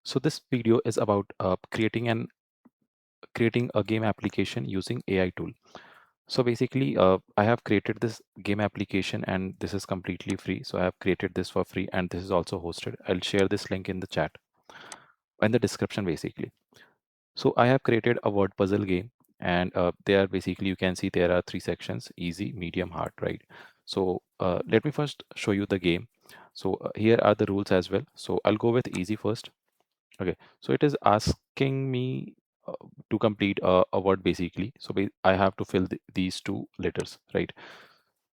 So this video is about creating a game application using AI tool. So basically, I have created this game application and this is completely free. So I have created this for free and this is also hosted. I'll share this link in the chat, in the description basically. So I have created a word puzzle game and there basically you can see there are three sections: easy, medium, hard, right? So let me first show you the game. So here are the rules as well. So I'll go with easy first. Okay, so it is asking me uh, to complete a word basically. So I have to fill these two letters, right?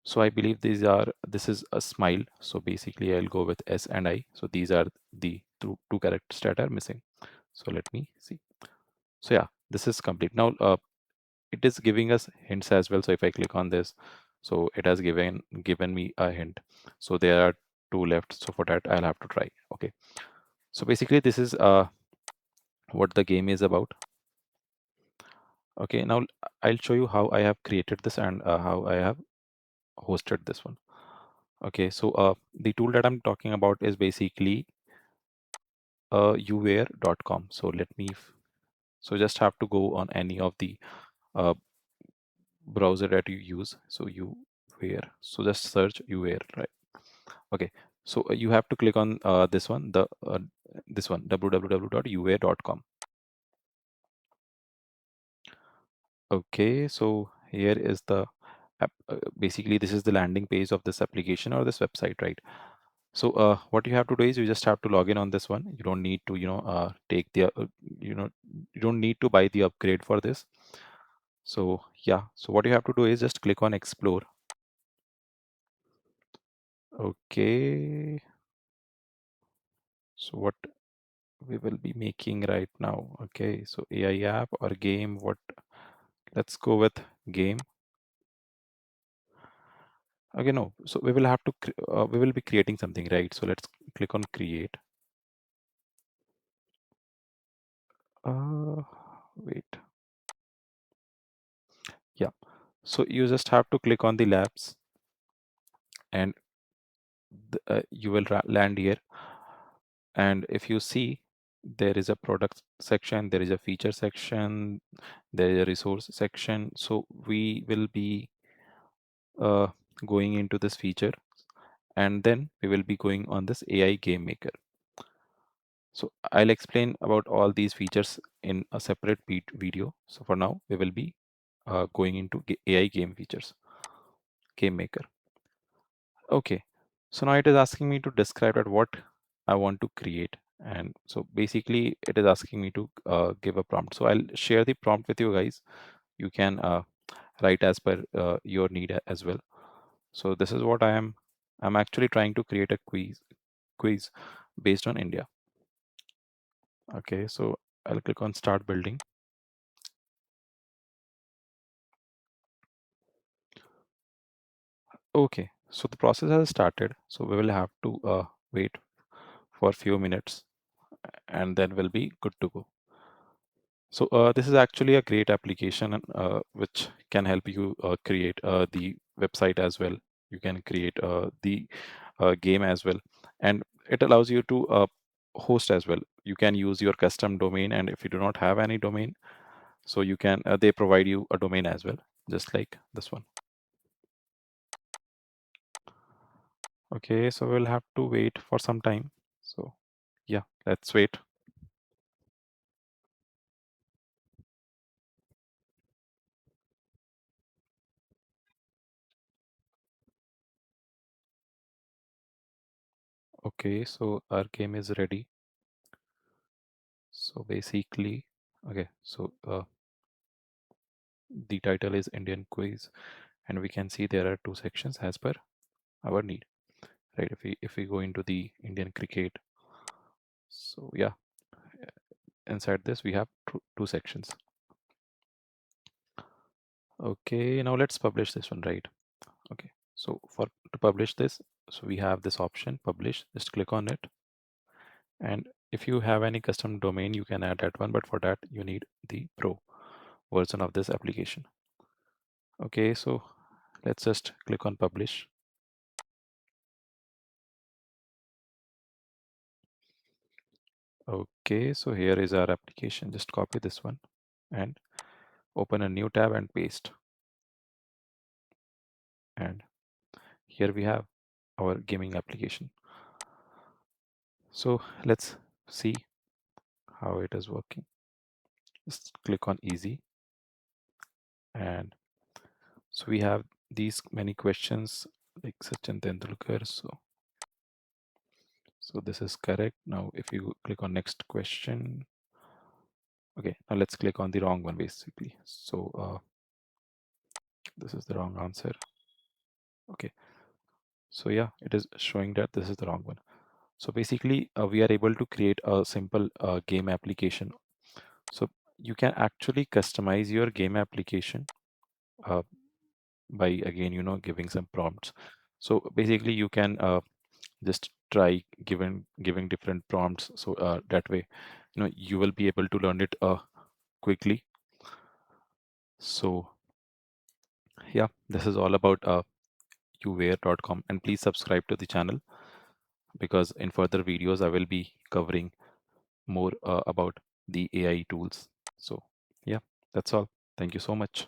So I believe this is a smile. So basically I'll go with S and I. So these are the two characters that are missing. So let me see. So yeah, this is complete. Now it is giving us hints as well. So if I click on this, so it has given me a hint. So there are two left. So for that I'll have to try. Okay. So basically this is what the game is about. Okay, now I'll show you how I have created this and how I have hosted this one. Okay, so the tool that I'm talking about is basically uware.com. So so just have to go on any of the uh, browser that you use. So uware. So just search uware, right? Okay, so you have to click on this one, www.uware.com. Okay, so here is the basically this is the landing page of this application or this website, right? So what you have to do is you just have to log in on this one. You don't need to, take the, you don't need to buy the upgrade for this. So yeah, so what you have to do is just click on explore. Okay, so what we will be making right now. Okay, so AI app or game, let's go with game. Okay, no, so we will have to, we will be creating something, right? So let's click on create. Uh, Wait, yeah. So you just have to click on the labs and you will land here. And if you see, there is a product section, there is a feature section, there is a resource section. So we will be uh, going into this feature and then we will be going on this AI game maker. So I'll explain about all these features in a separate video. So for now, we will be going into AI game features, game maker. Okay, so now it is asking me to describe at what I want to create. And so basically it is asking me to give a prompt. So I'll share the prompt with you guys. You can write as per your need as well. So this is what I'm actually trying to create a quiz based on India. Okay, so I'll click on start building. Okay, so the process has started. So we will have to wait for a few minutes and then we'll be good to go. So this is actually a great application which can help you create the website as well. You can create the game as well, and it allows you to host as well. You can use your custom domain, and if you do not have any domain, so you can they provide you a domain as well, just like this one. Okay, so we'll have to wait for some time. So yeah, let's wait. Okay, so our game is ready. So basically, okay, so the title is Indian quiz, and we can see there are two sections as per our need, right? If we go into the Indian cricket, so yeah, inside this we have two sections. Okay, now let's publish this one, right? Okay, so to publish this, so we have this option publish. Just click on it, and if you have any custom domain, you can add that one, but for that you need the pro version of this application. Okay, so let's just click on publish. Okay, so here is our application. Just copy this one and open a new tab and paste. And here we have our gaming application. So let's see how it is working. Just click on easy. And so we have these many questions like Sachin Tendulkar. So this is correct. Now, if you click on next question, okay, now let's click on the wrong one basically. So this is the wrong answer. Okay, so yeah, it is showing that this is the wrong one. So basically, we are able to create a simple game application. So you can actually customize your game application uh, by again, giving some prompts. So basically, you can just try giving different prompts. So that way, you will be able to learn it quickly. So yeah, this is all about uware.com, and please subscribe to the channel because in further videos I will be covering more about the AI tools. So yeah, that's all. Thank you so much.